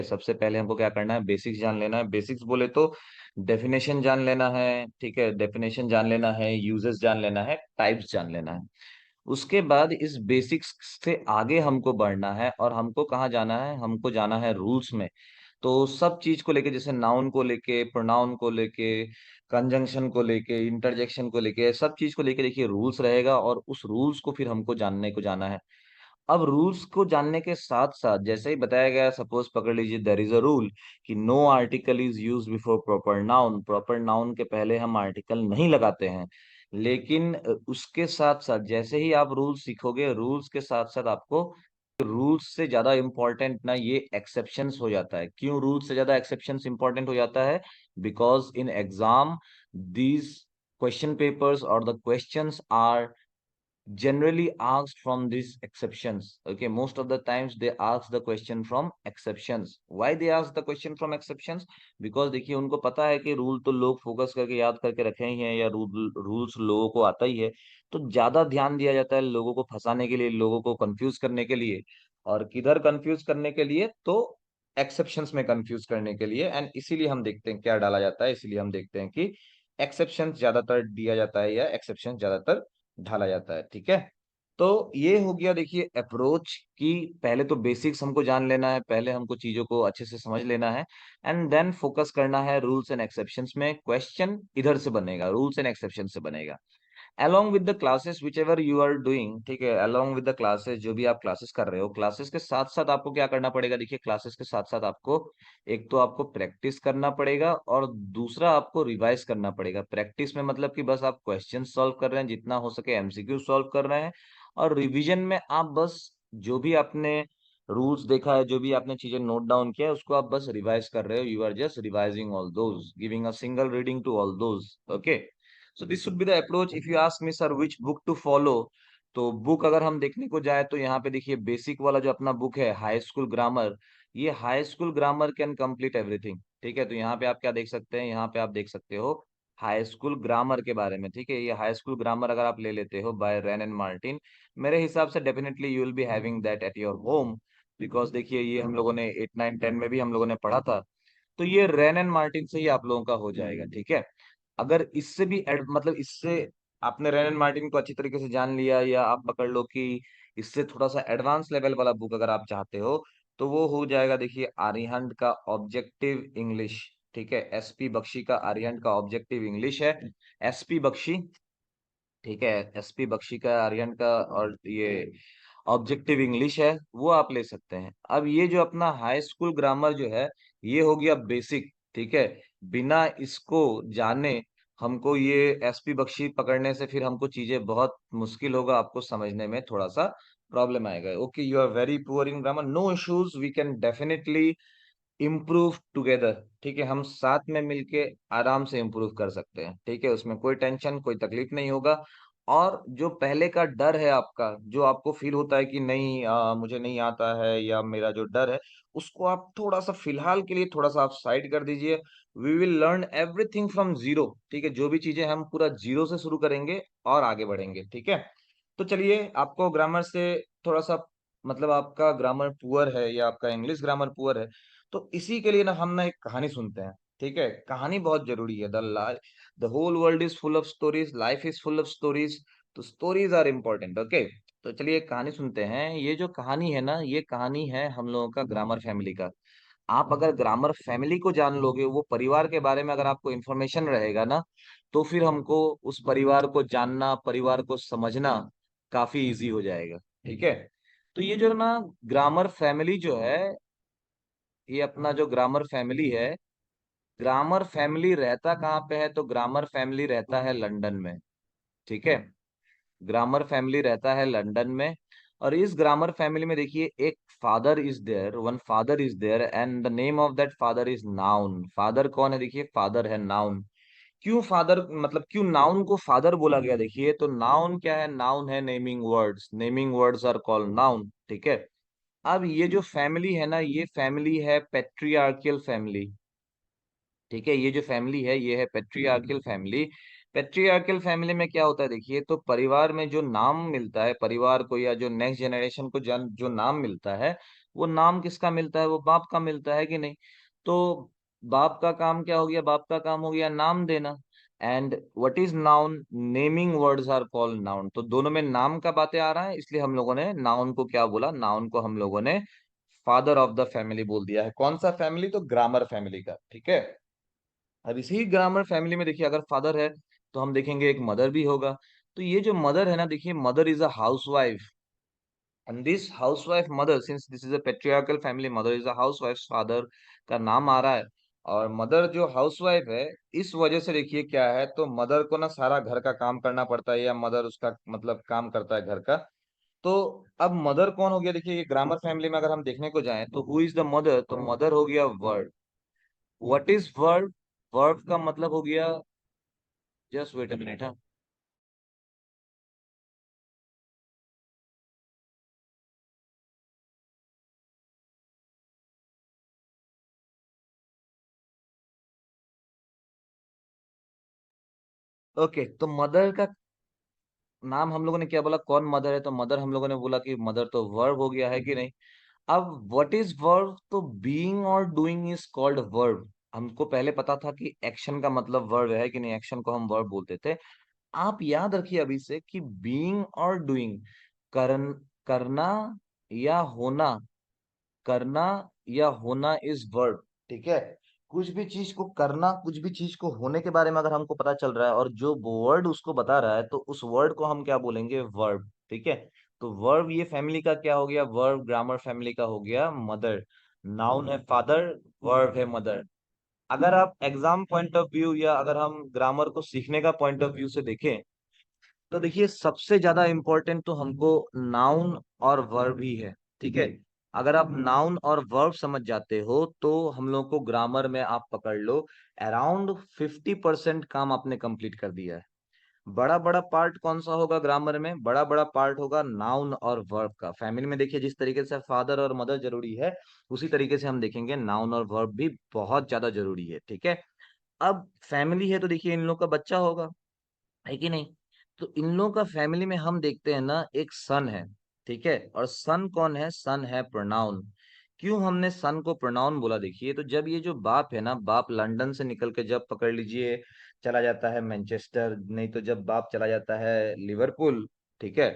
सबसे पहले हमको क्या करना है, बेसिक्स जान लेना है। बेसिक्स बोले तो डेफिनेशन जान लेना है, ठीक है, डेफिनेशन जान लेना है, यूजेस जान लेना है, टाइप्स जान लेना है। उसके बाद इस बेसिक्स से आगे हमको बढ़ना है और हमको कहाँ जाना है, हमको जाना है रूल्स में। तो सब चीज को लेके, जैसे नाउन को लेके, प्रोनाउन को लेके, कंजंक्शन को लेके, इंटरजेक्शन को लेके, सब चीज को लेके देखिए रूल्स रहेगा, और उस रूल्स को फिर हमको जानने को जाना है। अब रूल्स को जानने के साथ साथ जैसे ही बताया गया, सपोज पकड़ लीजिए, देयर इज अ रूल कि no article is use before proper noun. Proper noun के पहले हम आर्टिकल नहीं लगाते हैं। लेकिन उसके साथ साथ जैसे ही आप रूल्स सीखोगे, रूल्स के साथ साथ आपको रूल्स से ज्यादा इंपॉर्टेंट ना ये एक्सेप्शंस हो जाता है। क्यों रूल्स से ज्यादा एक्सेप्शंस इंपॉर्टेंट हो जाता है? Because in exam these question papers और the questions are generally asked from these exceptions. Okay, most of the times they ask the question from exceptions. Why they ask the question from exceptions? Because देखिए उनको पता है कि rule तो लोग focus करके याद करके रखे ही हैं, या रूल्स लोगों को आता ही है। तो ज्यादा ध्यान दिया जाता है लोगों को फंसाने के लिए, लोगों को कंफ्यूज करने के लिए। और किधर कंफ्यूज करने के लिए? तो एक्सेप्शंस में कंफ्यूज करने के लिए। एंड इसीलिए हम देखते हैं क्या डाला जाता है, इसीलिए हम देखते हैं कि एक्सेप्शन ज्यादातर दिया जाता है या एक्सेप्शन ज्यादातर ढाला जाता है। ठीक है, तो ये हो गया देखिए अप्रोच की। पहले तो बेसिक्स हमको जान लेना है, पहले हमको चीजों को अच्छे से समझ लेना है, एंड देन फोकस करना है रूल्स एंड एक्सेप्शंस में। क्वेश्चन इधर से बनेगा, रूल्स एंड एक्सेप्शन से बनेगा, along with the classes whichever you are doing। ठीक है, along with the classes, जो भी आप क्लासेस कर रहे हो, क्लासेस के साथ साथ आपको क्या करना पड़ेगा? देखिए क्लासेस के साथ साथ आपको एक तो आपको प्रैक्टिस करना पड़ेगा, और दूसरा आपको रिवाइज करना पड़ेगा। प्रैक्टिस में मतलब कि बस आप क्वेश्चन सॉल्व कर रहे हैं, जितना हो सके एमसीक्यू सॉल्व कर रहे हैं। और रिवीजन में आप बस जो भी आपने रूल्स देखा है, जो भी आपने चीजें नोट डाउन किया है, उसको आप बस रिवाइज कर रहे हो। You are just revising all those, giving a single reading to all those. Okay, so this should be the approach. If you ask me sir which book to follow, तो book अगर हम देखने को जाए तो यहाँ पे देखिए बेसिक वाला जो अपना बुक है, हाई स्कूल ग्रामर, ये high school grammar can complete everything. ठीक है, तो यहाँ पे आप क्या देख सकते हैं, यहाँ पे आप देख सकते हो हाई स्कूल ग्रामर के बारे में। ठीक है, ये हाई स्कूल ग्रामर अगर आप ले लेते हो बाय रेन एंड मार्टिन, मेरे हिसाब से definitely you will be having that at your home. Because देखिए ये हम लोगों ने 8 9 10 में भी हम लोगों ने पढ़ा था। तो ये रेन एंड मार्टिन से ही आप लोगों का हो जाएगा। ठीक है, अगर इससे भी मतलब इससे आपने रेन एंड मार्टिन को अच्छी तरीके से जान लिया, या आप पकड़ लो कि इससे थोड़ा सा एडवांस लेवल वाला बुक अगर आप चाहते हो, तो वो हो जाएगा देखिए आर्यहंट का ऑब्जेक्टिव इंग्लिश। ठीक है, एसपी बख्शी का आर्यहंट का ऑब्जेक्टिव इंग्लिश है। एसपी बख्शी, ठीक है, एसपी बख्शी का आर्यन का, और ये ऑब्जेक्टिव इंग्लिश है, वो आप ले सकते हैं। अब ये जो अपना हाई स्कूल ग्रामर जो है, ये हो गया बेसिक। ठीक है, बिना इसको जाने हमको ये एसपी बख्शी पकड़ने से फिर हमको चीजें बहुत मुश्किल होगा, आपको समझने में थोड़ा सा प्रॉब्लम आएगा। Okay, you are very poor in grammar, no issues, we can definitely improve together. ठीक है, हम साथ में मिलके आराम से इम्प्रूव कर सकते हैं। ठीक है, उसमें कोई टेंशन कोई तकलीफ नहीं होगा। और जो पहले का डर है आपका, जो आपको फील होता है कि नहीं मुझे नहीं आता है, या मेरा जो डर है, उसको आप थोड़ा सा फिलहाल के लिए थोड़ा सा आप साइड कर दीजिए। We will learn everything from zero. ठीक है, जो भी चीजें हम पूरा जीरो से शुरू करेंगे और आगे बढ़ेंगे। ठीक है, तो चलिए, आपको ग्रामर से थोड़ा सा मतलब आपका ग्रामर पुअर है या आपका इंग्लिश ग्रामर पुअर है, तो इसी के लिए ना हम ना एक कहानी सुनते हैं। ठीक है, कहानी बहुत जरूरी है। The whole world is full of stories, life is full of stories, तो स्टोरीज आर इम्पोर्टेंट। ओके, तो चलिए एक कहानी सुनते हैं। ये जो कहानी है ना, ये कहानी है हम लोगों का ग्रामर फैमिली का। आप अगर ग्रामर फैमिली को जान लोगे, वो परिवार के बारे में अगर आपको इन्फॉर्मेशन रहेगा ना, तो फिर हमको उस परिवार को जानना, परिवार को समझना काफी इजी हो जाएगा। ठीक है, तो ये जो ना ग्रामर फैमिली जो है, ये अपना जो ग्रामर फैमिली है, ग्रामर फैमिली रहता कहाँ पे है? तो ग्रामर फैमिली रहता है लंदन में। ठीक है, ग्रामर फैमिली रहता है लंदन में। और इस ग्रामर फैमिली में देखिए एक father is there, one father is there, and the name of that father is noun. Father कौन है? देखिए फादर है नाउन। क्यों फादर, मतलब क्यों नाउन को फादर बोला गया? देखिए, तो नाउन क्या है? नाउन है naming words, naming words are called noun. ठीक है, अब ये जो फैमिली है ना, ये फैमिली है पेट्रियार्कियल फैमिली। ठीक है, ये जो फैमिली है ये है पेट्रियार्कियल फैमिली। पेट्रियार्कल फैमिली में क्या होता है देखिए, तो परिवार में जो नाम मिलता है परिवार को, या जो नेक्स्ट जनरेशन को जो नाम मिलता है, वो नाम किसका मिलता है? वो बाप का मिलता है कि नहीं? तो बाप का काम क्या हो गया? बाप का काम हो गया नाम देना। And what is noun? Naming words are called noun. तो दोनों में नाम का बातें आ रहा है, इसलिए हम लोगों ने नाउन को क्या बोला? नाउन को हम लोगों ने फादर ऑफ द फैमिली बोल दिया है। कौन सा फैमिली? तो ग्रामर फैमिली का, ठीक है। अब इसी ग्रामर फैमिली में देखिए, अगर फादर है तो हम देखेंगे एक मदर भी होगा। तो ये जो मदर है ना, देखिए mother is a house wife, and this house wife mother, since this is a patriarchal family, mother is a house wife, father का नाम आ रहा है। और मदर जो हाउस वाइफ है, इस वजह से देखिए क्या है, तो मदर को ना सारा घर का काम करना पड़ता है, या मदर उसका मतलब काम करता है घर का। तो अब मदर कौन हो गया? देखिए ये ग्रामर फैमिली में अगर हम देखने को जाएं, तो हु इज द मदर? तो मदर हो गया word. What is verb? Verb का मतलब हो गया, जस्ट वेट अ मिनट। हाँ, ओके। तो मदर का नाम हम लोगों ने क्या बोला? कौन मदर है? तो मदर हम लोगों ने बोला कि मदर तो वर्ब हो गया है कि नहीं? अब व्हाट इज वर्ब? तो बीइंग और डूइंग इज कॉल्ड वर्ब। हमको पहले पता था कि एक्शन का मतलब वर्ब है कि नहीं, एक्शन को हम वर्ब बोलते थे। आप याद रखिए अभी से कि बीइंग और डूइंग, करन करना या होना, करना या होना इज वर्ब, ठीक है। कुछ भी चीज को करना, कुछ भी चीज को होने के बारे में अगर हमको पता चल रहा है और जो वर्ड उसको बता रहा है, तो उस वर्ड को हम क्या बोलेंगे? वर्ब, ठीक है। तो वर्ब ये फैमिली का क्या हो गया? वर्ब ग्रामर फैमिली का हो गया मदर। नाउन है फादर, वर्ब है मदर। अगर आप एग्जाम पॉइंट ऑफ व्यू, या अगर हम ग्रामर को सीखने का पॉइंट ऑफ व्यू से देखें, तो देखिए सबसे ज्यादा इंपॉर्टेंट तो हमको नाउन और वर्ब ही है, ठीक है। अगर आप नाउन और वर्ब समझ जाते हो, तो हम लोग को ग्रामर में आप पकड़ लो, अराउंड 50% काम आपने कंप्लीट कर दिया है। बड़ा बड़ा पार्ट कौन सा होगा ग्रामर में? बड़ा बड़ा पार्ट होगा नाउन और वर्ब का। फैमिली में देखिए जिस तरीके से फादर और मदर जरूरी है, उसी तरीके से हम देखेंगे नाउन और वर्ब भी बहुत ज्यादा जरूरी है, ठीक है। अब फैमिली है तो देखिए इन लोग का बच्चा होगा, है कि नहीं? तो इन लोगों का फैमिली में हम देखते हैं ना, एक सन है, ठीक है। और सन कौन है? सन है प्रोनाउन। क्यों हमने सन को प्रोनाउन बोला? देखिए, तो जब ये जो बाप है ना, बाप लंदन से निकल के जब पकड़ लीजिए चला जाता है मैनचेस्टर, नहीं तो जब बाप चला जाता है लिवरपूल, ठीक है,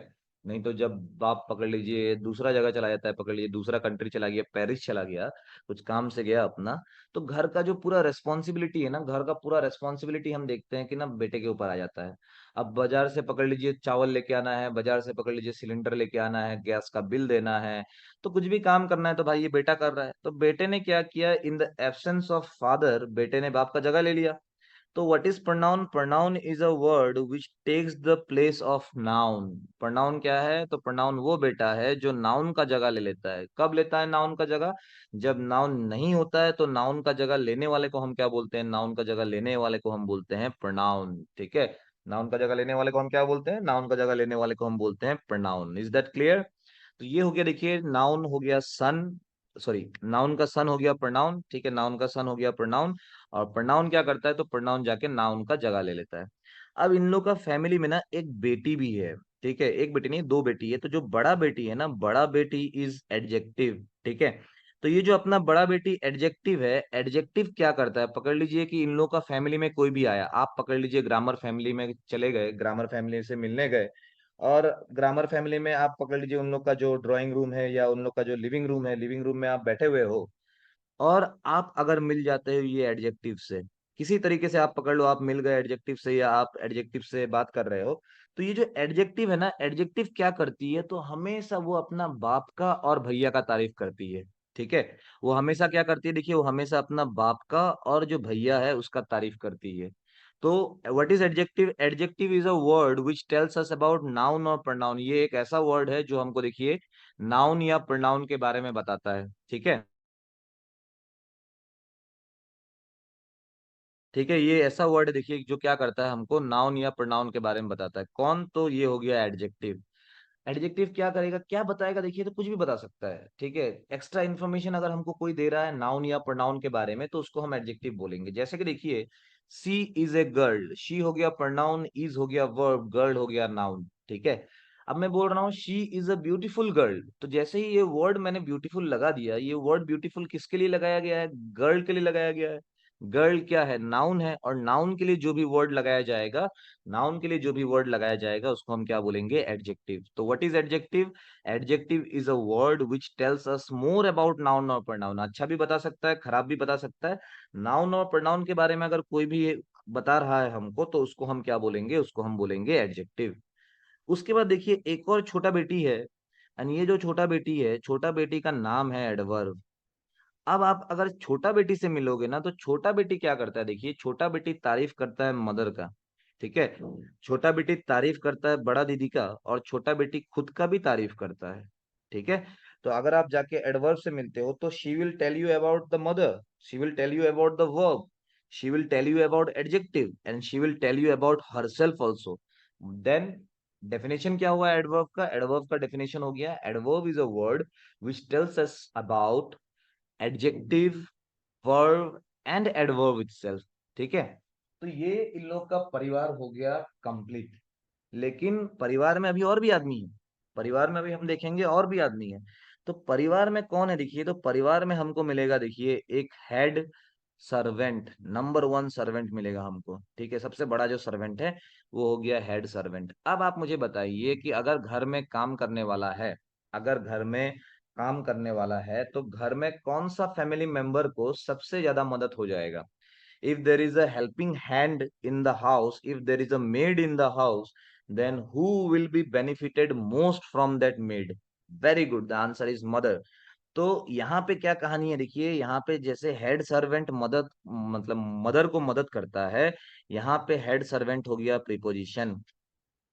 नहीं तो जब बाप पकड़ लीजिए दूसरा जगह चला जाता है, पकड़ लीजिए दूसरा कंट्री चला गया, पेरिस चला गया, कुछ काम से गया अपना, तो घर का जो पूरा रेस्पॉन्सिबिलिटी है ना, घर का पूरा रेस्पॉन्सिबिलिटी हम देखते हैं कि ना बेटे के ऊपर आ जाता है। अब बाजार से पकड़ लीजिए चावल लेके आना है, बाजार से पकड़ लीजिए सिलेंडर लेके आना है, गैस का बिल देना है, तो कुछ भी काम करना है तो भाई ये बेटा कर रहा है। तो बेटे ने क्या किया? In the absence of father, बेटे ने बाप का जगह ले लिया। तो what is pronoun? pronoun is a word which takes the place of noun. pronoun क्या है? तो pronoun वो बेटा है जो नाउन का जगह ले लेता है। कब लेता है नाउन का जगह? जब नाउन नहीं होता है, तो नाउन का जगह लेने वाले को हम क्या बोलते हैं? नाउन का जगह लेने वाले को हम बोलते हैं pronoun, ठीक है। नाउन का जगह लेने वाले को हम क्या बोलते हैं? नाउन का जगह लेने वाले को हम बोलते हैं pronoun। Is that clear? तो ये हो गया, देखिए नाउन हो गया सन, सॉरी नाउन का सन हो गया प्रोनाउन, ठीक है, नाउन का सन हो गया प्रोनाउन। और प्रोनाउन क्या करता है? तो प्रोनाउन जाके नाउन का जगह ले लेता है। अब इन लोग का फैमिली में ना एक बेटी भी है, ठीक है, एक बेटी नहीं दो बेटी है। तो जो बड़ा बेटी है ना, बड़ा बेटी इज एडजेक्टिव, ठीक है। तो ये जो अपना बड़ा बेटी एडजेक्टिव है, एडजेक्टिव क्या करता है? पकड़ लीजिए कि इन लोग का फैमिली में कोई भी आया, आप पकड़ लीजिए ग्रामर फैमिली में चले गए, ग्रामर फैमिली से मिलने गए, और ग्रामर फैमिली में आप पकड़ लीजिए उन लोग का जो ड्राइंग रूम है या उन लोग का जो लिविंग रूम है, लिविंग रूम में आप बैठे हुए हो, और आप अगर मिल जाते हो ये एडजेक्टिव से, किसी तरीके से आप पकड़ लो, आप मिल गए एडजेक्टिव से या आप एडजेक्टिव से बात कर रहे हो, तो ये जो एडजेक्टिव है ना, एडजेक्टिव क्या करती है? तो हमेशा वो अपना बाप का और भैया का तारीफ करती है, ठीक है। वो हमेशा क्या करती है? देखिए वो हमेशा अपना बाप का और जो भैया है उसका तारीफ करती है। तो what is adjective? Adjective is a word which tells us about noun और प्रोनाउन। ये एक ऐसा वर्ड है जो हमको देखिए नाउन या प्रोनाउन के बारे में बताता है, ठीक है। ठीक है, ये ऐसा वर्ड है देखिए जो क्या करता है, हमको नाउन या प्रोनाउन के बारे में बताता है। कौन? तो ये हो गया एडजेक्टिव। एडजेक्टिव क्या करेगा, क्या बताएगा? देखिए तो कुछ भी बता सकता है, ठीक है। एक्स्ट्रा इन्फॉर्मेशन अगर हमको कोई दे रहा है नाउन या प्रोनाउन के बारे में, तो उसको हम एडजेक्टिव बोलेंगे। जैसे कि देखिए सी इज ए गर्ल, शी हो गया प्रोनाउन, इज हो गया वर्ब, गर्ल हो गया नाउन, ठीक है। अब मैं बोल रहा हूँ she is a beautiful girl, तो जैसे ही ये वर्ड मैंने ब्यूटीफुल लगा दिया, ये वर्ड ब्यूटीफुल किसके लिए लगाया गया है? गर्ल के लिए लगाया गया है। गर्ल क्या है? नाउन है, और नाउन के लिए जो भी वर्ड लगाया जाएगा, नाउन के लिए जो भी वर्ड लगाया जाएगा उसको हम क्या बोलेंगे? एडजेक्टिव। तो what is adjective? Adjective is a word which tells us more about noun और प्रोनाउन। अच्छा भी बता सकता है, खराब भी बता सकता है। नाउन और प्रोनाउन के बारे में अगर कोई भी बता रहा है हमको, तो उसको हम क्या बोलेंगे? उसको हम बोलेंगे एडजेक्टिव। उसके बाद देखिए एक और छोटा बेटी है, एंड ये जो छोटा बेटी है, छोटा बेटी का नाम है एडवर्ब। अब आप अगर छोटा बेटी से मिलोगे ना, तो छोटा बेटी क्या करता है? देखिए छोटा बेटी तारीफ करता है मदर का, ठीक है। छोटा बेटी तारीफ करता है बड़ा दीदी का, और छोटा बेटी खुद का भी तारीफ करता है, ठीक है। तो अगर आप जाके एडवर्ब से मिलते हो, तो she will tell you about the mother, she will tell you about the verb, she will tell you about adjective, and she will tell you about herself also. Then definition क्या हुआ adverb का? Adverb का definition हो गया, adverb is a word which tells us about adjective, verb and adverb itself, ठीक है। तो ये इन लोग का परिवार हो गया कंप्लीट। लेकिन परिवार में अभी और भी आदमी है, परिवार में अभी हम देखेंगे और भी आदमी है। तो परिवार में कौन है? देखिए, तो परिवार में हमको मिलेगा, देखिए एक head servant, number one servant मिलेगा हमको, ठीक है। सबसे बड़ा जो सर्वेंट है वो हो गया हेड सर्वेंट। अब आप मुझे बताइए कि अगर घर में काम करने वाला है, अगर घर में काम करने वाला है, तो घर में कौन सा फैमिली मेंबर को सबसे ज्यादा मदद हो जाएगा? If there is a helping hand in the house, if there is a maid in the house, then who will be benefited most from that maid? Very good, the answer is mother. तो यहाँ पे क्या कहानी है? देखिए यहाँ पे जैसे हेड सर्वेंट मदद, मतलब मदर को मदद करता है, यहाँ पे हेड सर्वेंट हो गया प्रीपोजिशन।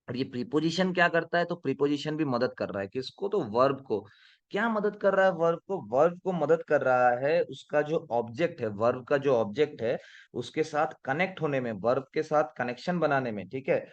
और ये प्रीपोजिशन क्या करता है? तो प्रीपोजिशन भी मदद कर रहा है किसको? तो वर्ब को। क्या मदद कर रहा है वर्ब को? वर्ब को मदद कर रहा है उसका जो ऑब्जेक्ट है, वर्ब का जो ऑब्जेक्ट है उसके साथ कनेक्ट होने में, वर्ब के साथ कनेक्शन बनाने में, ठीक है।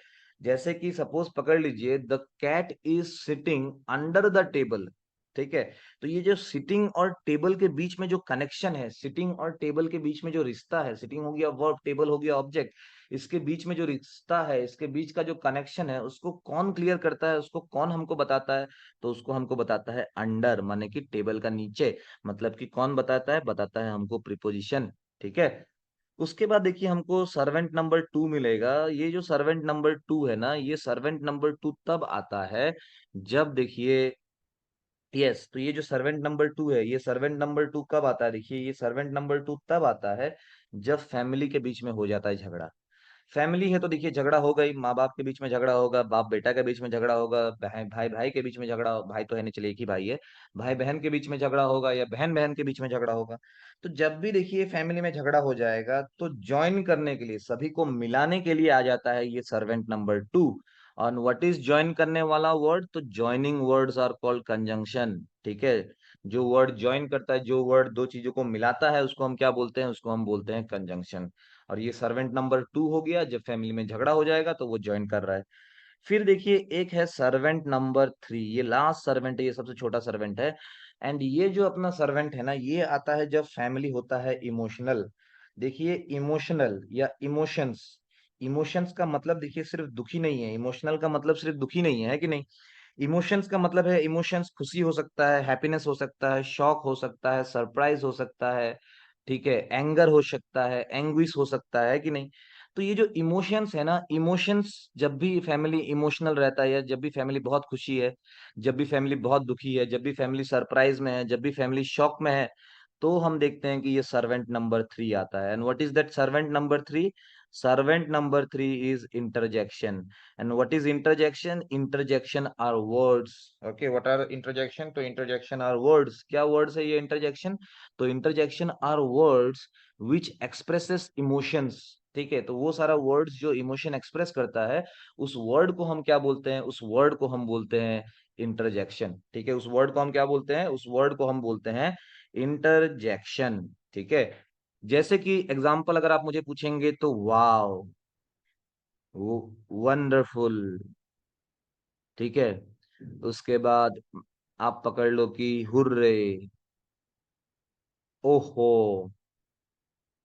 जैसे कि सपोज पकड़ लीजिए, the cat is sitting under the table, ठीक है। तो ये जो सिटिंग और टेबल के बीच में जो कनेक्शन है, सिटिंग और टेबल के बीच में जो रिश्ता है, सिटिंग हो गया वर्ब, टेबल हो गया ऑब्जेक्ट, इसके बीच में जो रिश्ता है, इसके बीच का जो कनेक्शन है, उसको कौन क्लियर करता है? उसको कौन हमको बताता है? तो उसको हमको बताता है अंडर, माने कि टेबल का नीचे। मतलब कि कौन बताता है? बताता है हमको प्रीपोजिशन, ठीक है। उसके बाद देखिए हमको सर्वेंट नंबर टू मिलेगा। ये जो सर्वेंट नंबर टू है ना, ये सर्वेंट नंबर टू तब आता है जब, देखिए, यस, तो ये जो सर्वेंट नंबर टू है, ये सर्वेंट नंबर टू कब आता है? देखिए ये सर्वेंट नंबर टू तब आता है जब फैमिली के बीच में हो जाता है झगड़ा। फैमिली है तो देखिए झगड़ा होगा ही, माँ बाप के बीच में झगड़ा होगा, बाप बेटा के बीच में झगड़ा होगा, बहन भाई भाई के बीच में झगड़ा, भाई तो है नहीं, चलिए एक ही भाई है, भाई बहन के बीच में झगड़ा होगा, या बहन बहन के बीच में झगड़ा होगा। तो जब भी देखिए फैमिली में झगड़ा हो जाएगा, तो ज्वाइन करने के लिए, सभी को मिलाने के लिए आ जाता है ये सर्वेंट नंबर टू। और व्हाट इज ज्वाइन करने वाला वर्ड? तो joining words are called conjunction, ठीक है। जो वर्ड ज्वाइन करता है, जो वर्ड दो चीजों को मिलाता है, उसको हम क्या बोलते हैं? उसको हम बोलते हैं कंजंक्शन। और ये सर्वेंट नंबर टू हो गया, जब फैमिली में झगड़ा हो जाएगा तो वो ज्वाइन कर रहा है। फिर देखिए एक है सर्वेंट नंबर थ्री, ये लास्ट सर्वेंट है, ये सबसे छोटा सर्वेंट है। एंड ये जो अपना सर्वेंट है ना, ये आता है जब फैमिली होता है इमोशनल। देखिए इमोशनल या इमोशंस, इमोशंस का मतलब देखिए सिर्फ दुखी नहीं है, इमोशनल का मतलब सिर्फ दुखी नहीं है कि नहीं? इमोशंस का मतलब है, इमोशंस खुशी हो सकता है, हैप्पीनेस हो सकता है, शॉक हो सकता है, सरप्राइज हो सकता है, ठीक है, एंगर हो सकता है, एंग्विश हो सकता है कि नहीं? तो ये जो इमोशंस है ना, इमोशंस, जब भी फैमिली इमोशनल रहता है, या जब भी फैमिली बहुत खुशी है, जब भी फैमिली बहुत दुखी है, जब भी फैमिली सरप्राइज में है, जब भी फैमिली शॉक में है, तो हम देखते हैं कि ये सर्वेंट नंबर थ्री आता है। And what is that servant number three? Servant number three is interjection. And what is interjection? Interjection are words. Okay, what are interjection? तो interjection are words. क्या words है ये interjection? तो interjection are words which expresses emotions. ठीक है, तो वो सारा words जो emotion express करता है, उस word को हम क्या बोलते हैं? उस word को हम बोलते हैं interjection। ठीक है, उस word को हम क्या बोलते हैं? उस word को हम बोलते हैं interjection। ठीक है, जैसे कि एग्जाम्पल अगर आप मुझे पूछेंगे तो वाव, वो वंडरफुल, ठीक है। उसके बाद आप पकड़ लो कि हुर्रे, ओहो,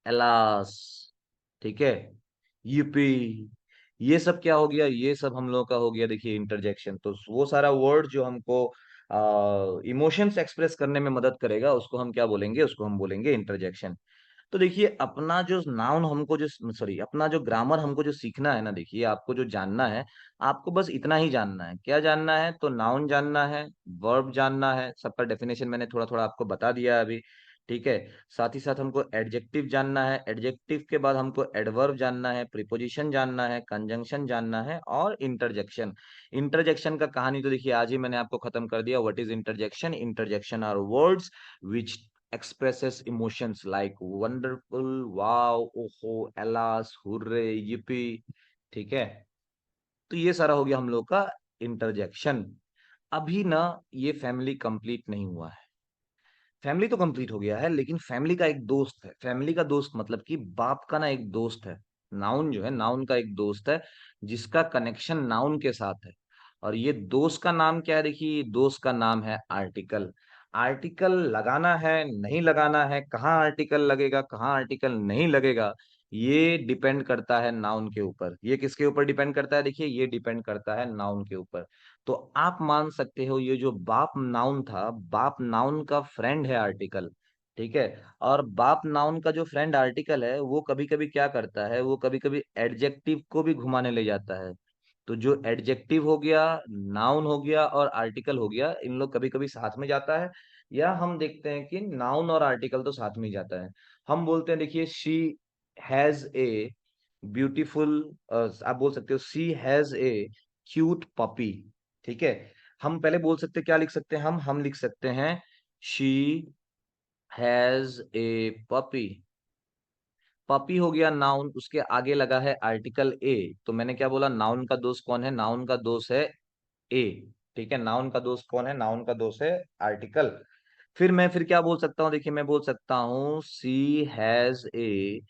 एलास, ठीक है, यूपी, ये सब क्या हो गया, ये सब हम लोग का हो गया देखिए इंटरजेक्शन। तो वो सारा वर्ड जो हमको इमोशंस एक्सप्रेस करने में मदद करेगा उसको हम क्या बोलेंगे, उसको हम बोलेंगे इंटरजेक्शन। तो देखिए अपना जो नाउन हमको जो सॉरी अपना जो ग्रामर हमको जो सीखना है ना, देखिए आपको जो जानना है, आपको बस इतना ही जानना है। क्या जानना है, तो नाउन जानना है, वर्ब जानना है, सबका डेफिनेशन मैंने थोड़ा थोड़ा आपको बता दिया अभी, ठीक है। साथ ही साथ हमको एडजेक्टिव जानना है, एडजेक्टिव के बाद हमको एडवर्ब जानना है, प्रीपोजिशन जानना है, कंजंक्शन जानना है, और इंटरजेक्शन। इंटरजेक्शन का कहानी तो देखिए आज ही मैंने आपको खत्म कर दिया। What is interjection? Interjection are words which expresses emotions like wonderful, wow, oho, alas, hurray, yippee, ठीक है। तो ये सारा हो गया हम लोग का इंटरजेक्शन। अभी ना ये फैमिली कंप्लीट नहीं हुआ है। फैमिली तो कंप्लीट हो गया है, लेकिन फैमिली का एक दोस्त है। फैमिली का दोस्त मतलब कि बाप का ना एक दोस्त है। नाउन जो है, नाउन का एक दोस्त है जिसका कनेक्शन नाउन के साथ है। और ये दोस्त का नाम क्या है, देखिए दोस्त का नाम है आर्टिकल। आर्टिकल लगाना है नहीं लगाना है, कहाँ आर्टिकल लगेगा कहाँ आर्टिकल नहीं लगेगा, ये डिपेंड करता है नाउन के ऊपर। ये किसके ऊपर डिपेंड करता है, देखिए ये डिपेंड करता है नाउन के ऊपर। तो आप मान सकते हो ये जो बाप नाउन था, बाप नाउन का फ्रेंड है आर्टिकल, ठीक है। और बाप नाउन का जो फ्रेंड आर्टिकल है वो कभी कभी क्या करता है, वो कभी कभी एडजेक्टिव को भी घुमाने ले जाता है। तो जो एडजेक्टिव हो गया, नाउन हो गया और आर्टिकल हो गया, इन लोग कभी कभी साथ में जाता है। या हम देखते हैं कि नाउन और आर्टिकल तो साथ में ही जाता है। हम बोलते हैं देखिए शी हैज ए ब्यूटीफुल, आप बोल सकते हो सी हैज ए क्यूट पपी, ठीक है। हम पहले बोल सकते हैं, क्या लिख सकते हैं हम लिख सकते हैं she has a puppy. Puppy हो गया नाउन, उसके आगे लगा है आर्टिकल ए। तो मैंने क्या बोला, नाउन का दोस्त कौन है, नाउन का दोस्त है ए, ठीक है। नाउन का दोस्त कौन है, नाउन का दोस्त है आर्टिकल। फिर मैं फिर क्या बोल सकता हूँ, देखिए मैं बोल सकता हूँ सी हैज ए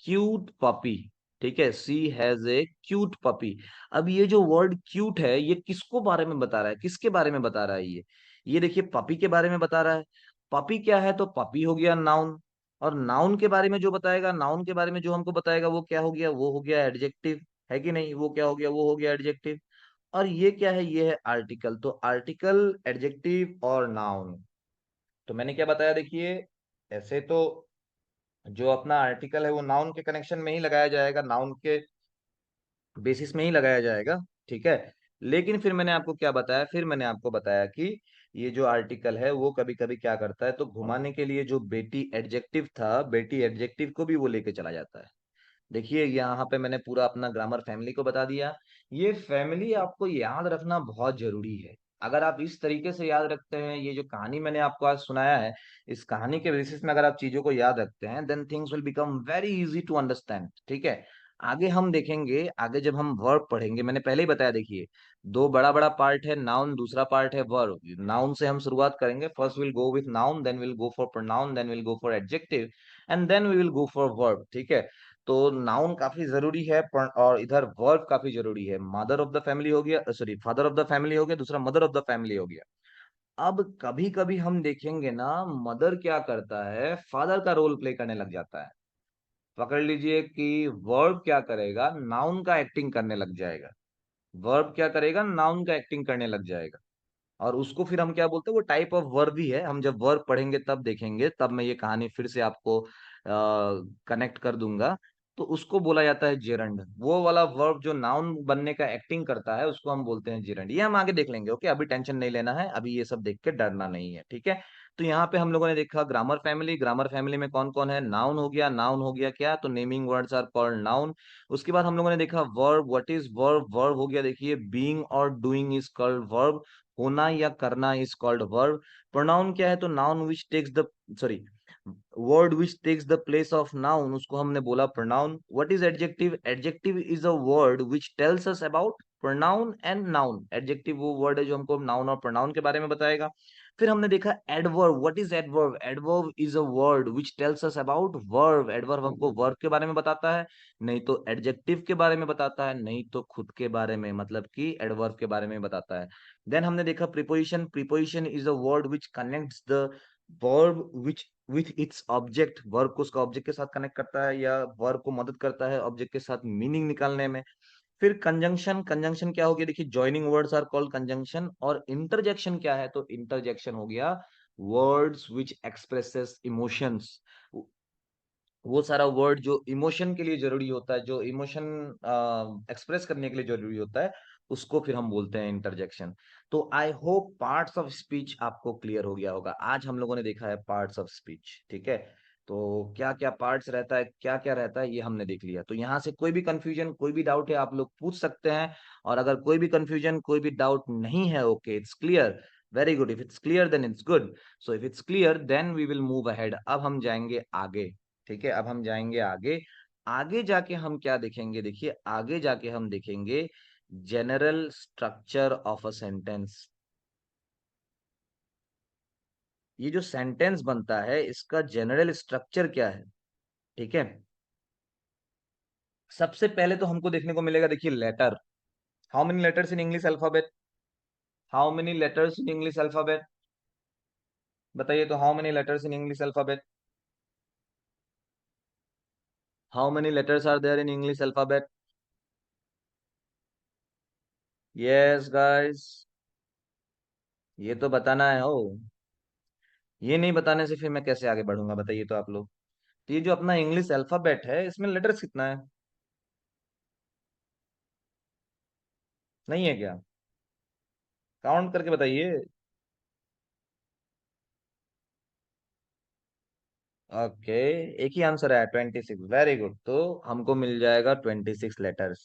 क्यूट पपी, ठीक है। सी हैज ए क्यूट पपी। अब ये जो वर्ड क्यूट है ये किसको बारे में बता रहा है, किसके बारे में बता रहा है ये देखिए पपी के बारे में बता रहा है। पपी क्या है, तो पपी हो गया नाउन। और नाउन के बारे में जो बताएगा, नाउन के बारे में जो हमको बताएगा वो क्या हो गया, वो हो गया एडजेक्टिव, है कि नहीं, वो क्या हो गया, वो हो गया एडजेक्टिव। और ये क्या है, ये है आर्टिकल। तो आर्टिकल, एडजेक्टिव और नाउन। तो मैंने क्या बताया देखिए, ऐसे तो जो अपना आर्टिकल है वो नाउन के कनेक्शन में ही लगाया जाएगा, नाउन के बेसिस में ही लगाया जाएगा, ठीक है। लेकिन फिर मैंने आपको क्या बताया, फिर मैंने आपको बताया कि ये जो आर्टिकल है वो कभी कभी क्या करता है, तो घुमाने के लिए जो बेटी एडजेक्टिव था, बेटी एडजेक्टिव को भी वो लेके चला जाता है। देखिए यहाँ पे मैंने पूरा अपना ग्रामर फैमिली को बता दिया। ये फैमिली आपको याद रखना बहुत जरूरी है। अगर आप इस तरीके से याद रखते हैं, ये जो कहानी मैंने आपको आज सुनाया है, इस कहानी के बेसिस में अगर आप चीजों को याद रखते हैं, then things will become very easy to understand, ठीक है। आगे हम देखेंगे, आगे जब हम वर्ब पढ़ेंगे, मैंने पहले ही बताया देखिए दो बड़ा बड़ा पार्ट है नाउन, दूसरा पार्ट है वर्ब। नाउन से हम शुरुआत करेंगे, first will go with noun, then will go for pronoun, then will go for adjective, and then we will go for verb, ठीक है। तो नाउन काफी जरूरी है और इधर वर्ब काफी जरूरी है। मदर ऑफ द फैमिली हो गया, sorry father of the family हो गया, दूसरा मदर ऑफ द फैमिली हो गया। अब कभी कभी हम देखेंगे ना, मदर क्या करता है, फादर का रोल प्ले करने लग जाता है। पकड़ लीजिए कि वर्ब क्या करेगा, नाउन का एक्टिंग करने लग जाएगा। वर्ब क्या करेगा, नाउन का एक्टिंग करने लग जाएगा। और उसको फिर हम क्या बोलते हैं, वो टाइप ऑफ वर्ब ही है। हम जब वर्ब पढ़ेंगे तब देखेंगे, तब मैं ये कहानी फिर से आपको कनेक्ट कर दूंगा। तो उसको बोला जाता है जेरंड। वो वाला वर्ब जो नाउन बनने का एक्टिंग करता है उसको हम बोलते हैं जेरंड। ये हम आगे देख लेंगे, ओके, अभी टेंशन नहीं लेना है, अभी ये सब देख के डरना नहीं है, ठीक है। तो यहाँ पे हम लोगों ने देखा ग्रामर फैमिली। ग्रामर फैमिली में कौन कौन है, नाउन हो गया, नाउन हो गया क्या, तो naming words are called noun. उसके बाद हम लोगों ने देखा verb, what is verb, verb हो गया देखिए बीइंग और डूइंग इज कॉल्ड वर्ब, होना या करना इज कॉल्ड वर्ब। प्रोनाउन क्या है, तो noun which takes the, sorry, word which takes the place of noun, उसको हमने बोला pronoun. What is adjective, adjective is a word which tells us about pronoun and noun. Adjective वो word है जो हमको नाउन और प्रोनाउन के बारे में बताएगा। फिर हमने देखा adverb, what is adverb, adverb is a word which tells us about verb. Adverb हमको वर्ब के बारे में बताता है, नहीं तो एडजेक्टिव के बारे में बताता है, नहीं तो खुद के बारे में, मतलब कि एडवर्ब के बारे में बताता है। देन हमने देखा preposition, preposition is a word which connects the verb which with its object, verb को उसका ऑब्जेक्ट के साथ कनेक्ट करता है या वर्ब को मदद करता है ऑब्जेक्ट के साथ मीनिंग निकालने में। फिर कंजंक्शन, कंजंक्शन क्या हो गया देखिए, joining words are called conjunction. और इंटरजेक्शन क्या है, तो इंटरजेक्शन हो गया वर्ड्स विच एक्सप्रेसेस इमोशंस, वो सारा वर्ड जो इमोशन के लिए जरूरी होता है, जो इमोशन एक्सप्रेस करने के लिए जरूरी होता है, उसको फिर हम बोलते हैं इंटरजेक्शन। तो I hope parts of speech आपको क्लियर हो गया होगा। आज हम लोगों ने देखा है पार्ट्स ऑफ स्पीच, ठीक है। तो क्या क्या पार्ट्स रहता है, क्या क्या रहता है, ये हमने देख लिया। तो यहाँ से कोई भी कंफ्यूजन, कोई भी डाउट है, आप लोग पूछ सकते हैं। और अगर कोई भी कंफ्यूजन, कोई भी डाउट नहीं है, okay it's clear, very good. If it's clear then it's good. So if it's clear then we will move ahead. अब हम जाएंगे आगे, ठीक है। अब हम जाएंगे आगे। आगे जाके हम क्या देखेंगे, देखिए आगे जाके हम देखेंगे general structure of a sentence. ये जो सेंटेंस बनता है इसका जनरल स्ट्रक्चर क्या है, ठीक है। सबसे पहले तो हमको देखने को मिलेगा, देखिए letter. How many letters in English alphabet? How many letters in English alphabet? बताइए तो, how many letters in English alphabet? How many letters are there in English alphabet? Yes guys, ये तो बताना है हो। ये नहीं बताने से फिर मैं कैसे आगे बढ़ूंगा, बताइए तो आप लोग। तो ये जो अपना इंग्लिश अल्फाबेट है, इसमें लेटर्स कितना है? नहीं है क्या? काउंट करके बताइए। ओके, एक ही आंसर है 26, वेरी गुड। तो हमको मिल जाएगा 26 लेटर्स।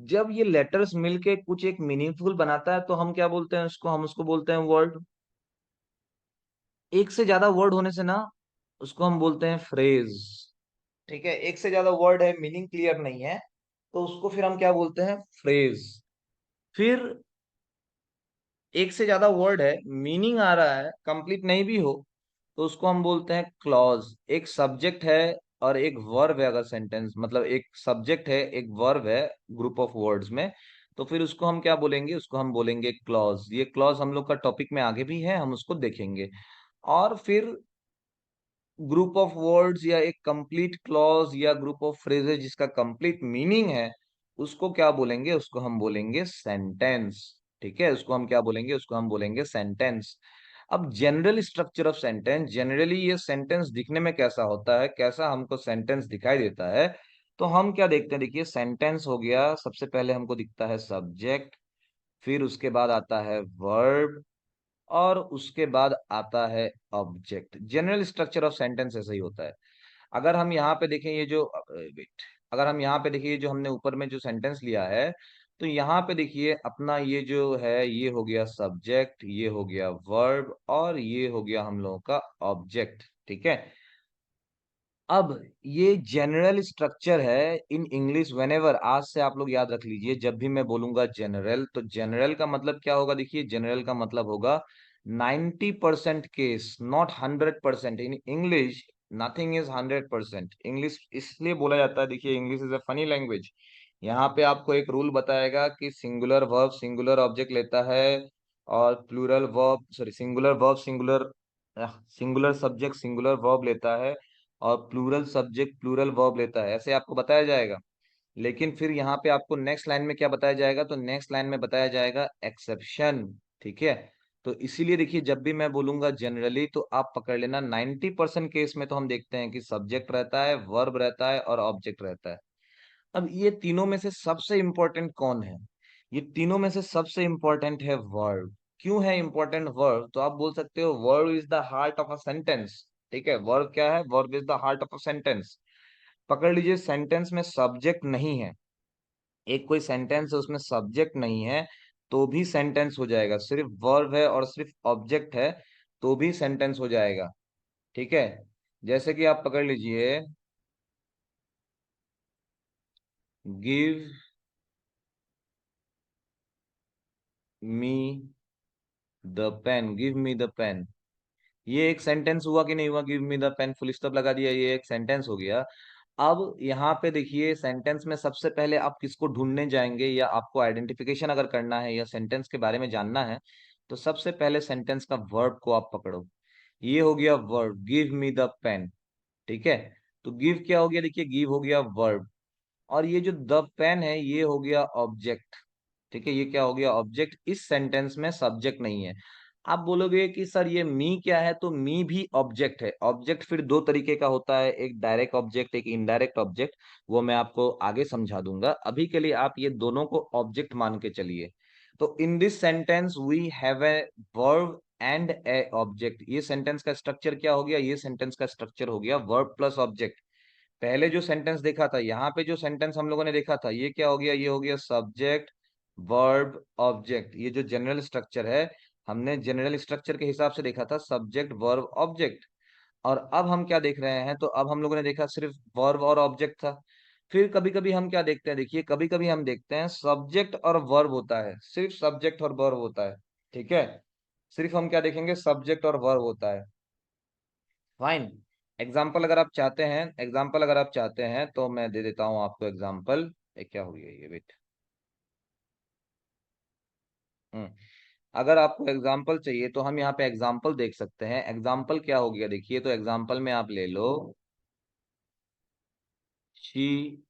जब ये लेटर्स मिलके कुछ एक मीनिंगफुल बनाता है तो हम क्या बोलते हैं उसको, हम उसको बोलते हैं वर्ड। एक से ज्यादा वर्ड होने से ना, उसको हम बोलते हैं फ्रेज, ठीक है। एक से ज्यादा वर्ड है, मीनिंग क्लियर नहीं है, तो उसको फिर हम क्या बोलते हैं, फ्रेज। फिर एक से ज्यादा वर्ड है, मीनिंग आ रहा है, कंप्लीट नहीं भी हो, तो उसको हम बोलते हैं क्लॉज। एक सब्जेक्ट है और एक वर्ब है, अगर सेंटेंस मतलब एक सब्जेक्ट है एक वर्ब है ग्रुप ऑफ वर्ड्स में, तो फिर उसको हम क्या बोलेंगे, उसको हम बोलेंगे क्लॉज। ये क्लॉज हम लोग का टॉपिक में आगे भी है, हम उसको देखेंगे। और फिर ग्रुप ऑफ वर्ड्स या एक कंप्लीट क्लॉज या ग्रुप ऑफ फ्रेजेस जिसका कंप्लीट मीनिंग है, उसको क्या बोलेंगे, उसको हम बोलेंगे सेंटेंस, ठीक है। उसको हम क्या बोलेंगे, उसको हम बोलेंगे सेंटेंस। अब general structure of sentence, generally ये सेंटेंस दिखने में कैसा होता है, कैसा हमको सेंटेंस दिखाई देता है, तो हम क्या देखते हैं, देखिए सेंटेंस हो गया, सबसे पहले हमको दिखता है सब्जेक्ट, फिर उसके बाद आता है वर्ब, और उसके बाद आता है object. General structure of sentence ऐसा ही होता है। अगर हम यहाँ पे देखें ये जो वेट, अगर हम यहाँ पे देखिए ये जो हमने ऊपर में जो सेंटेंस लिया है, तो यहाँ पे देखिए अपना ये जो है, ये हो गया सब्जेक्ट, ये हो गया वर्ब, और ये हो गया हम लोगों का ऑब्जेक्ट, ठीक है। अब ये जनरल स्ट्रक्चर है इन इंग्लिश। व्हेनेवर, आज से आप लोग याद रख लीजिए, जब भी मैं बोलूंगा जनरल, तो जनरल का मतलब क्या होगा, देखिए जनरल का मतलब होगा 90% case, not 100%। In English nothing is 100%। English इसलिए बोला जाता है, देखिए English is a funny language. यहाँ पे आपको एक रूल बताएगा कि सिंगुलर वर्ब सिंगुलर ऑब्जेक्ट लेता है, और plural verb sorry singular verb singular singular subject singular verb लेता है, और प्लूरल सब्जेक्ट प्लूरल वर्ब लेता है, ऐसे आपको बताया जाएगा। लेकिन फिर यहाँ पे आपको नेक्स्ट लाइन में क्या बताया जाएगा, तो नेक्स्ट लाइन में बताया जाएगा एक्सेप्शन, ठीक है। तो इसीलिए देखिए जब भी मैं बोलूंगा जनरली, तो आप पकड़ लेना 90% केस में तो हम देखते हैं कि सब्जेक्ट रहता है, वर्ब रहता है, और ऑब्जेक्ट रहता है। अब ये तीनों में से सबसे इंपॉर्टेंट कौन है? ये तीनों में से सबसे इंपॉर्टेंट है वर्ब। क्यों है इंपॉर्टेंट वर्ब? तो आप बोल सकते हो verb is the heart of a sentence, ठीक है। वर्ब क्या है? Verb is the heart of a sentence. पकड़ लीजिए सेंटेंस में सब्जेक्ट नहीं है, एक कोई सेंटेंस है उसमें सब्जेक्ट नहीं है, तो भी सेंटेंस हो जाएगा। सिर्फ वर्ब है और सिर्फ ऑब्जेक्ट है, तो भी सेंटेंस हो जाएगा, ठीक है। जैसे कि आप पकड़ लीजिए, give me the pen, give me the pen, ये एक सेंटेंस हुआ कि नहीं हुआ? Give me the pen, full stop लगा दिया, ये एक सेंटेंस हो गया। अब यहाँ पे देखिए सेंटेंस में सबसे पहले आप किसको ढूंढने जाएंगे, या आपको आइडेंटिफिकेशन अगर करना है या सेंटेंस के बारे में जानना है, तो सबसे पहले सेंटेंस का वर्ब को आप पकड़ो। ये हो गया verb, give me the pen. ठीक है, तो गिव क्या हो गया, देखिए गिव हो गया वर्ब, और ये जो द पेन है ये हो गया ऑब्जेक्ट। ठीक है, ये क्या हो गया, ऑब्जेक्ट। इस सेंटेंस में सब्जेक्ट नहीं है। आप बोलोगे कि सर ये मी क्या है, तो मी भी ऑब्जेक्ट है। ऑब्जेक्ट फिर दो तरीके का होता है, एक डायरेक्ट ऑब्जेक्ट, एक इनडायरेक्ट ऑब्जेक्ट। वो मैं आपको आगे समझा दूंगा, अभी के लिए आप ये दोनों को ऑब्जेक्ट मान के चलिए। तो in this sentence we have a verb and a object. ये सेंटेंस का स्ट्रक्चर क्या हो गया, ये सेंटेंस का स्ट्रक्चर हो गया वर्ब प्लस ऑब्जेक्ट। पहले जो सेंटेंस देखा था, यहाँ पे जो सेंटेंस हम लोगों ने देखा था, ये क्या हो गया, ये हो गया सब्जेक्ट वर्ब ऑब्जेक्ट। ये जो जनरल स्ट्रक्चर है, हमने जनरल स्ट्रक्चर के हिसाब से देखा था सब्जेक्ट वर्ब ऑब्जेक्ट। और अब हम क्या देख रहे हैं, तो अब हम लोगों ने देखा सिर्फ वर्ब और ऑब्जेक्ट था। फिर कभी कभी हम क्या देखते हैं, देखिए कभी कभी हम देखते हैं सब्जेक्ट और वर्ब होता है, सिर्फ सब्जेक्ट और वर्ब होता है। ठीक है, सिर्फ हम क्या देखेंगे, सब्जेक्ट और वर्ब होता है। फाइन। एग्जाम्पल अगर आप चाहते हैं, एग्जाम्पल अगर आप चाहते हैं तो मैं दे देता हूं आपको एग्जाम्पल। क्या हो गया ये, वेट। हम्म अगर आपको एग्जाम्पल चाहिए तो हम यहाँ पे एग्जाम्पल देख सकते हैं। एग्जाम्पल क्या हो गया, देखिए, तो एग्जाम्पल में आप ले लो, शी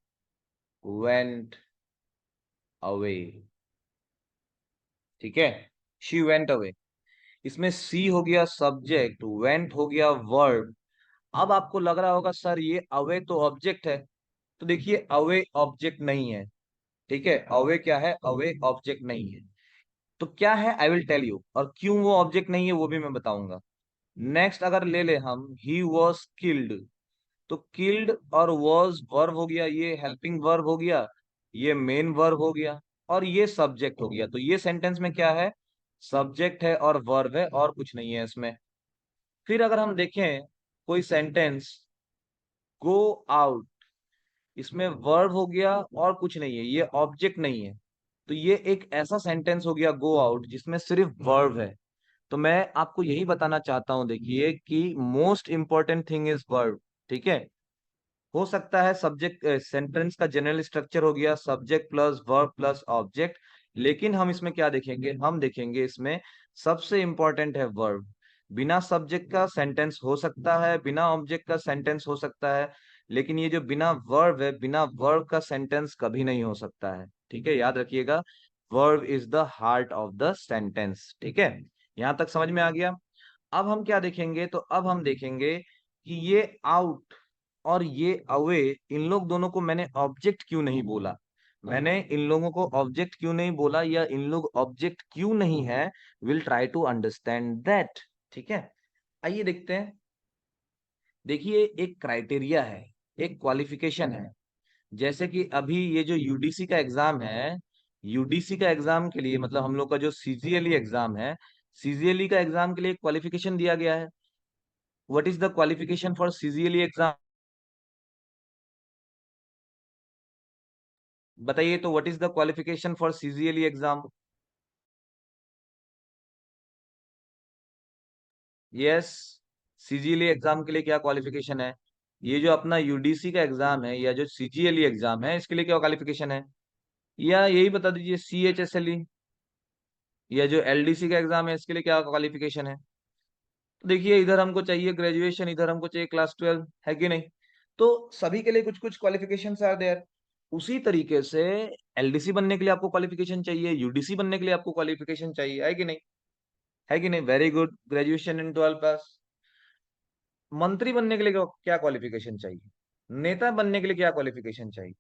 वेंट अवे। ठीक है, शी वेंट अवे। इसमें सी हो गया सब्जेक्ट, वेंट हो गया वर्ब। अब आपको लग रहा होगा सर ये अवे तो ऑब्जेक्ट है। तो देखिए अवे ऑब्जेक्ट नहीं है। ठीक है, अवे क्या है, अवे ऑब्जेक्ट नहीं है। तो क्या है, आई विल टेल यू, और क्यों वो ऑब्जेक्ट नहीं है वो भी मैं बताऊंगा। नेक्स्ट अगर ले ले हम, ही वॉज किल्ड। तो किल्ड और वॉज वर्ब हो गया, ये हेल्पिंग वर्ब हो गया, ये मेन वर्ब हो गया, और ये सब्जेक्ट हो गया। तो ये सेंटेंस में क्या है, सब्जेक्ट है और वर्ब है, और कुछ नहीं है इसमें। फिर अगर हम देखें कोई सेंटेंस, गो आउट, इसमें वर्ब हो गया और कुछ नहीं है, ये ऑब्जेक्ट नहीं है। तो ये एक ऐसा सेंटेंस हो गया गो आउट जिसमें सिर्फ वर्ब है। तो मैं आपको यही बताना चाहता हूं, देखिए कि most important thing is verb. ठीक है, हो सकता है सब्जेक्ट सेंटेंस का जनरल स्ट्रक्चर हो गया subject plus verb plus object, लेकिन हम इसमें क्या देखेंगे, हम देखेंगे इसमें सबसे इंपॉर्टेंट है वर्ब। बिना सब्जेक्ट का सेंटेंस हो सकता है, बिना ऑब्जेक्ट का सेंटेंस हो सकता है, लेकिन ये जो बिना वर्ब है, बिना वर्ब का सेंटेंस कभी नहीं हो सकता है। ठीक है, याद रखिएगा, verb is the heart of the sentence. ठीक है, यहां तक समझ में आ गया। अब हम क्या देखेंगे, तो अब हम देखेंगे कि ये आउट और ये अवे, इन लोग दोनों को मैंने ऑब्जेक्ट क्यों नहीं बोला, मैंने इन लोगों को ऑब्जेक्ट क्यों नहीं बोला, या इन लोग ऑब्जेक्ट क्यों नहीं है। Will try to understand that. ठीक है, आइए देखते हैं। देखिए एक क्राइटेरिया है, एक क्वालिफिकेशन है। जैसे कि अभी ये जो यूडीसी का एग्जाम है, यूडीसी का एग्जाम के लिए, मतलब हम लोग का जो सीजीएलई एग्जाम है, सीजीएलई का एग्जाम के लिए क्वालिफिकेशन दिया गया है। What is the qualification for CGLE exam, बताइए तो, what is the qualification for CGLE exam. Yes, CGLE exam के लिए क्या क्वालिफिकेशन है, ये जो अपना यूडीसी का एग्जाम है या जो सीजीएलई एग्जाम है, इसके लिए क्या क्वालिफिकेशन है, या यही बता दीजिए सीएचएसएलई, या जो एलडीसी का एग्जाम है इसके लिए क्या क्वालिफिकेशन है। तो देखिए इधर हमको चाहिए ग्रेजुएशन, इधर हमको चाहिए क्लास 12, है कि नहीं। तो सभी के लिए कुछ कुछ क्वालिफिकेशन आर देयर। उसी तरीके से एलडीसी बनने के लिए आपको क्वालिफिकेशन चाहिए, यूडीसी बनने के लिए आपको क्वालिफिकेशन चाहिए, है कि नहीं, है कि नहीं। वेरी गुड, ग्रेजुएशन इन 12 पास। मंत्री बनने के लिए क्या क्वालिफिकेशन चाहिए, नेता बनने के लिए क्या क्वालिफिकेशन चाहिए,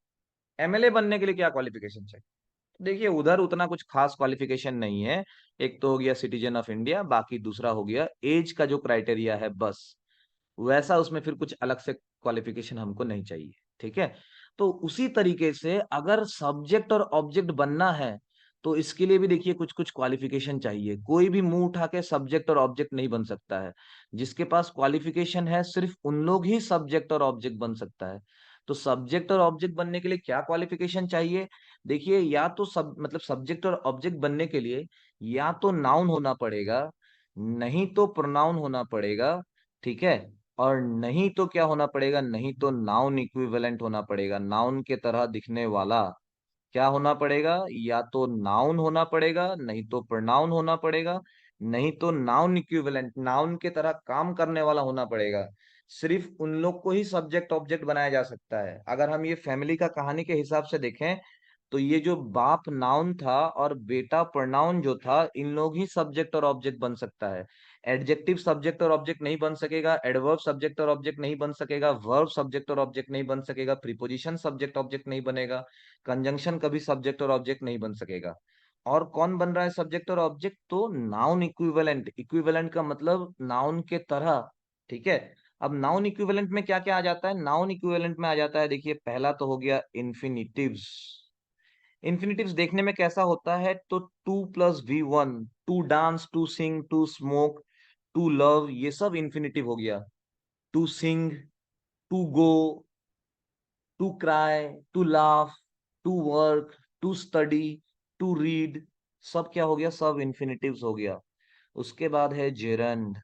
एमएलए बनने के लिए क्या क्वालिफिकेशन चाहिए। देखिए उधर उतना कुछ खास क्वालिफिकेशन नहीं है। एक तो हो गया सिटीजन ऑफ इंडिया, बाकी दूसरा हो गया एज का जो क्राइटेरिया है, बस वैसा उसमें फिर कुछ अलग से क्वालिफिकेशन हमको नहीं चाहिए। ठीक है, तो उसी तरीके से अगर सब्जेक्ट और ऑब्जेक्ट बनना है, तो इसके लिए भी देखिए कुछ कुछ क्वालिफिकेशन चाहिए। कोई भी मुंह उठा के सब्जेक्ट और ऑब्जेक्ट नहीं बन सकता है। जिसके पास क्वालिफिकेशन है सिर्फ उन लोग ही सब्जेक्ट और ऑब्जेक्ट बन सकता है। तो सब्जेक्ट और ऑब्जेक्ट बनने के लिए क्या क्वालिफिकेशन चाहिए, देखिए या तो सब मतलब सब्जेक्ट और ऑब्जेक्ट बनने के लिए या तो नाउन होना पड़ेगा, नहीं तो प्रोनाउन होना पड़ेगा। ठीक है, और नहीं तो क्या होना पड़ेगा, नहीं तो नाउन इक्विवेलेंट होना पड़ेगा, नाउन के तरह दिखने वाला क्या होना पड़ेगा, या तो नाउन होना पड़ेगा, नहीं तो प्रोनाउन होना पड़ेगा, नहीं तो नाउन इक्विवेलेंट, नाउन के तरह काम करने वाला होना पड़ेगा। सिर्फ उन लोग को ही सब्जेक्ट ऑब्जेक्ट बनाया जा सकता है। अगर हम ये फैमिली का कहानी के हिसाब से देखें तो ये जो बाप नाउन था और बेटा प्रोनाउन जो था, इन लोग ही सब्जेक्ट और ऑब्जेक्ट बन सकता है। एडजेक्टिव सब्जेक्ट और ऑब्जेक्ट नहीं बन सकेगा, एडवर्ब सब्जेक्ट और ऑब्जेक्ट नहीं बन सकेगा, वर्ब सब्जेक्ट और ऑब्जेक्ट नहीं बन सकेगा, प्रीपोजिशन सब्जेक्ट ऑब्जेक्ट नहीं बनेगा, कंजंक्शन कभी सब्जेक्ट और ऑब्जेक्ट नहीं बन सकेगा। और कौन बन रहा है सब्जेक्ट और ऑब्जेक्ट? तो नाउन इक्विवेलेंट। इक्विवेलेंट का मतलब नाउन के तरह। ठीक है। अब नाउन इक्विवेलेंट में क्या क्या आ जाता है? नाउन इक्विवेलेंट में आ जाता है, देखिए पहला तो हो गया इन्फिनिटिव्स। इन्फिनिटिव्स देखने में कैसा होता है? तो to plus V one, to dance, to sing, to smoke, to love, ये सब इन्फिनिटिव हो गया। To sing, to go, to cry, to laugh, to work, to study, to read, सब क्या हो गया? सब इन्फिनिटिव्स हो गया। उसके बाद है जेरंड।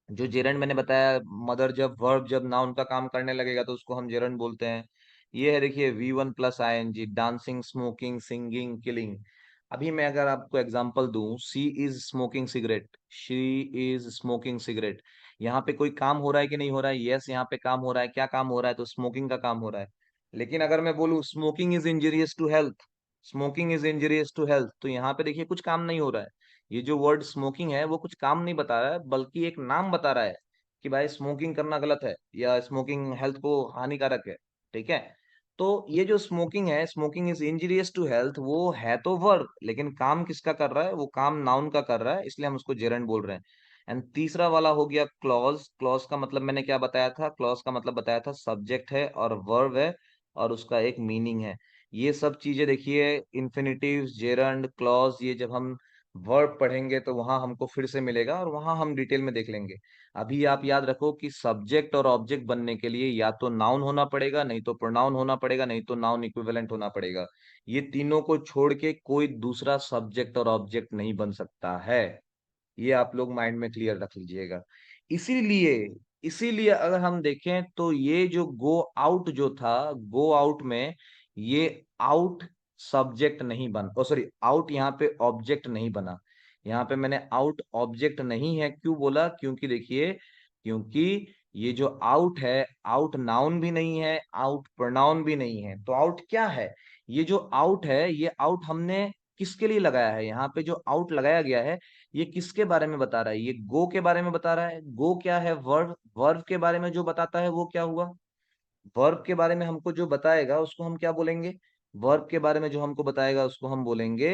जो जेरंड मैंने बताया, मदर जब वर्ब जब नाउन का काम करने लगेगा तो उसको हम जेरंड बोलते हैं। ये है देखिए V one plus I N G, dancing, smoking, singing, killing. अभी मैं अगर आपको एग्जांपल दूं, she is smoking cigarette, she is smoking cigarette, यहाँ पे कोई काम हो रहा है कि नहीं हो रहा है? यस, यहाँ पे काम हो रहा है। क्या काम हो रहा है? तो स्मोकिंग का काम हो रहा है। लेकिन अगर मैं बोलूं smoking is injurious to health, smoking is injurious to health, तो यहाँ पे देखिए कुछ काम नहीं हो रहा है। ये जो वर्ड स्मोकिंग है वो कुछ काम नहीं बता रहा है, बल्कि एक नाम बता रहा है कि भाई स्मोकिंग करना गलत है या स्मोकिंग हेल्थ को हानिकारक है। ठीक है। तो ये जो स्मोकिंग है, smoking is injurious to health, वो है तो वर्ब, लेकिन काम किसका कर रहा है? वो काम नाउन का कर रहा है, इसलिए हम उसको जेरंड बोल रहे हैं। एंड तीसरा वाला हो गया क्लॉज। क्लॉज का मतलब मैंने क्या बताया था? क्लॉज का मतलब बताया था सब्जेक्ट है और वर्ब है और उसका एक मीनिंग है। ये सब चीजें देखिए, इन्फिनिटिव, जेरंड, क्लॉज, ये जब हम वर्ब पढ़ेंगे तो वहां हमको फिर से मिलेगा और वहां हम डिटेल में देख लेंगे। अभी आप याद रखो कि सब्जेक्ट और ऑब्जेक्ट बनने के लिए या तो नाउन होना पड़ेगा, नहीं तो प्रोनाउन होना पड़ेगा, नहीं तो नाउन इक्विवेलेंट होना पड़ेगा। ये तीनों को छोड़ के कोई दूसरा सब्जेक्ट और ऑब्जेक्ट नहीं बन सकता है। ये आप लोग माइंड में क्लियर रख लीजिएगा। इसीलिए इसीलिए अगर हम देखें तो ये जो गो आउट जो था, गो आउट में ये आउट सब्जेक्ट नहीं बन, ओ सॉरी, आउट यहाँ पे ऑब्जेक्ट नहीं बना। यहाँ पे मैंने आउट ऑब्जेक्ट नहीं है क्यों बोला? क्योंकि देखिए, क्योंकि ये जो आउट है, आउट नाउन भी नहीं है, आउट प्रोनाउन भी नहीं है। तो आउट क्या है? ये जो आउट है, ये आउट हमने किसके लिए लगाया है? यहाँ पे जो आउट लगाया गया है, ये किसके बारे में बता रहा है? ये गो के बारे में बता रहा है। गो क्या है? वर्ब। वर्ब के बारे में जो बताता है वो क्या हुआ? वर्ब के बारे में हमको जो बताएगा उसको हम क्या बोलेंगे? वर्ब के बारे में जो हमको बताएगा उसको हम बोलेंगे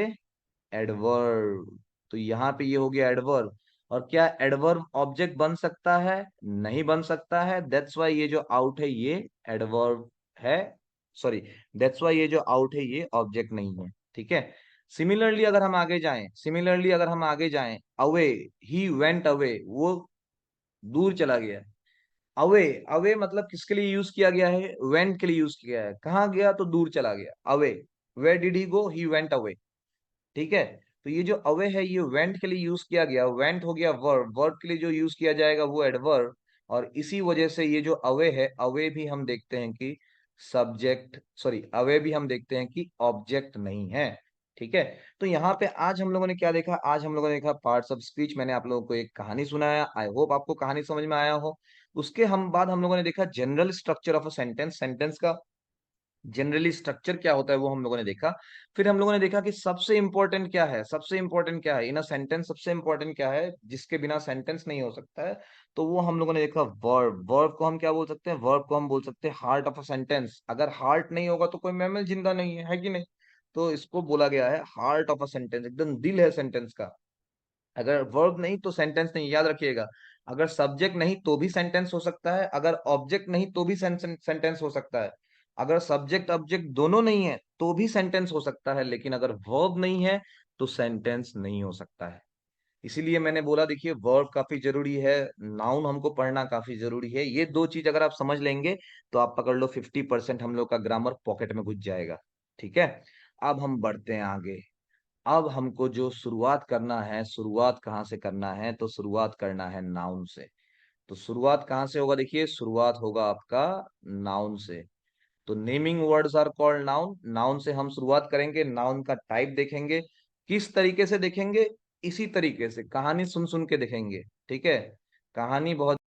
एडवर्ब। तो यहाँ पे ये हो गया एडवर्ब। और क्या एडवर्ब ऑब्जेक्ट बन सकता है? नहीं बन सकता है। दैट्स वाई ये जो आउट है ये एडवर्ब है। सॉरी, दैट्स वाई ये जो आउट है ये ऑब्जेक्ट नहीं है। ठीक है। सिमिलरली अगर हम आगे जाएं, सिमिलरली अगर हम आगे जाएं, अवे, ही वेंट अवे, वो दूर चला गया। अवे, अवे मतलब किसके लिए यूज किया गया है? वेंट के लिए यूज किया गया है। कहाँ गया? तो दूर चला गया। Away, where did he go? He went away. ठीक है। तो ये जो अवे है ये वेंट के लिए यूज किया गया। वेंट हो गया वर्ब, वर्ब के लिए जो यूज किया जाएगा वो एडवर्ब। और इसी वजह से ये जो अवे है, अवे भी हम देखते हैं कि सब्जेक्ट, सॉरी, अवे भी हम देखते हैं कि ऑब्जेक्ट नहीं है। ठीक है। तो यहाँ पे आज हम लोगों ने क्या देखा? आज हम लोगों ने देखा पार्ट्स ऑफ स्पीच। मैंने आप लोगों को एक कहानी सुनाया, आई होप आपको कहानी समझ में आया हो। उसके हम बाद हम लोगों ने देखा general structure of a sentence, sentence का जनरली स्ट्रक्चर क्या होता है वो हम लोगों ने देखा। फिर हम लोगों ने देखा कि सबसे इंपॉर्टेंट क्या है, सबसे इंपॉर्टेंट क्या है इन अ सेंटेंस, सबसे इंपॉर्टेंट क्या है जिसके बिना सेंटेंस नहीं हो सकता है। तो वो हम लोगों ने देखा वर्ब। वर्ब को हम क्या बोल सकते हैं? वर्ब को हम बोल सकते हैं हार्ट ऑफ अ सेंटेंस। अगर हार्ट नहीं होगा तो कोई मैमल जिंदा नहीं है कि नहीं? तो इसको बोला गया है हार्ट ऑफ अ सेंटेंस, एकदम दिल है सेंटेंस का। अगर वर्ब नहीं तो सेंटेंस नहीं, याद रखिएगा। अगर सब्जेक्ट नहीं तो भी सेंटेंस हो सकता है, अगर ऑब्जेक्ट नहीं तो भी सेंटेंस हो सकता है, अगर सब्जेक्ट ऑब्जेक्ट दोनों नहीं है तो भी सेंटेंस हो सकता है, लेकिन अगर वर्ब नहीं है तो सेंटेंस नहीं हो सकता है। इसीलिए मैंने बोला देखिए वर्ब काफी जरूरी है, नाउन हमको पढ़ना काफी जरूरी है। ये दो चीज अगर आप समझ लेंगे तो आप पकड़ लो 50% हम लोग का ग्रामर पॉकेट में घुस जाएगा। ठीक है। अब हम बढ़ते हैं आगे। अब हमको जो शुरुआत करना है, शुरुआत कहाँ से करना है? तो शुरुआत करना है नाउन से। तो शुरुआत कहाँ से होगा? देखिए शुरुआत होगा आपका नाउन से। तो naming words are called noun. Noun से हम शुरुआत करेंगे, नाउन का टाइप देखेंगे। किस तरीके से देखेंगे? इसी तरीके से कहानी सुन सुन के देखेंगे। ठीक है, कहानी बहुत